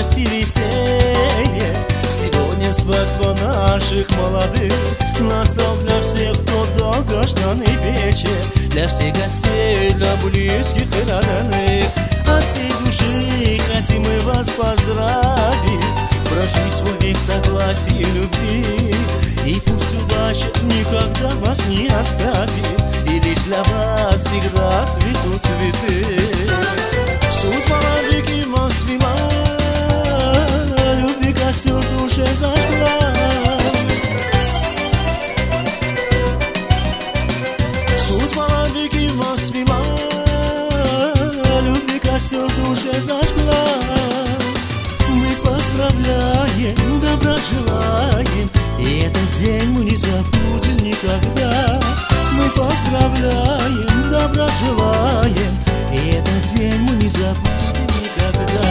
радость и веселье. Сегодня свадьба наших молодых. Настал для всех тот долгожданный вечер. Для всех гостей, для близких и родных. От всей души хотим мы вас поздравить. Прожить свой век согласия и любви. И пусть удача никогда вас не оставит. И лишь для вас всегда цветут цветы. Судьба на веки вас свела, любви костер в душе зажгла. Судьба на веки вас свела, любви костер в душе зажгла. Мы поздравляем, добра желаем, и этот день мы не забудем никогда. Мы поздравляем, добра желаем, и этот день мы не забудем никогда.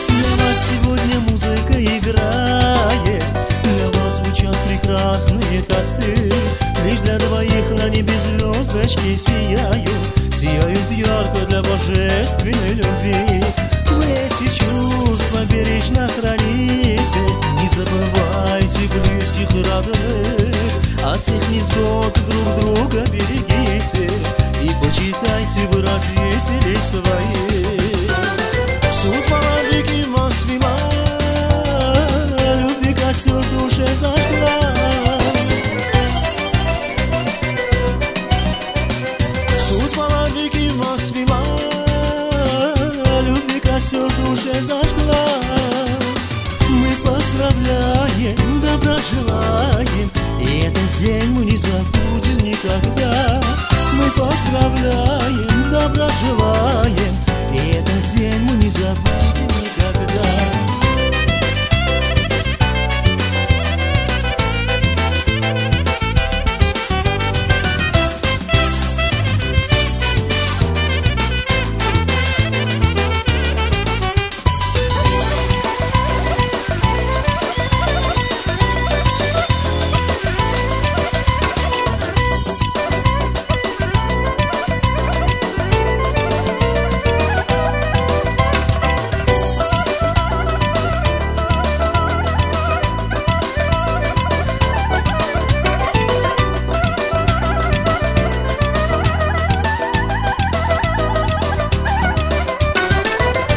Для вас сегодня музыка играет, для вас звучат прекрасные тосты. Лишь для двоих на небе звездочки сияют, сияют ярко для божественной любви. Вы эти чувства бережно храните, не забывайте близких и родных. От всех невзгод друг друга берегите и почитайте вы родителей своих. Судьба навеки вас свела, любви костер в душе зажгла. Судьба навеки вас свела, любви костер в душе зажгла. Мы поздравляем, добра желаем, и этот день мы не забудем никогда. Мы поздравляем, добра желаем, и этот день мы не забудем никогда.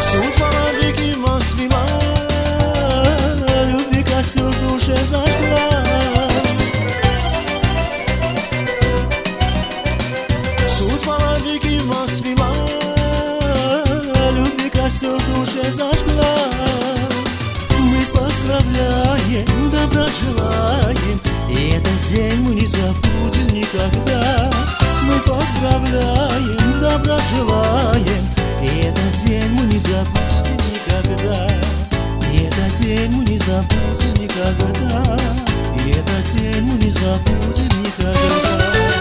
Судьба навеки вас свела, любви костер в душе зажгла. Судьба навеки вас свела, любви костер в душе зажгла. Мы поздравляем, добра желаем, и этот день мы не забудем никогда. Мы поздравляем, добра желаем, и этот день мы не забудем никогда. И этот день мы не забудем никогда. И этот день мы не забудем никогда.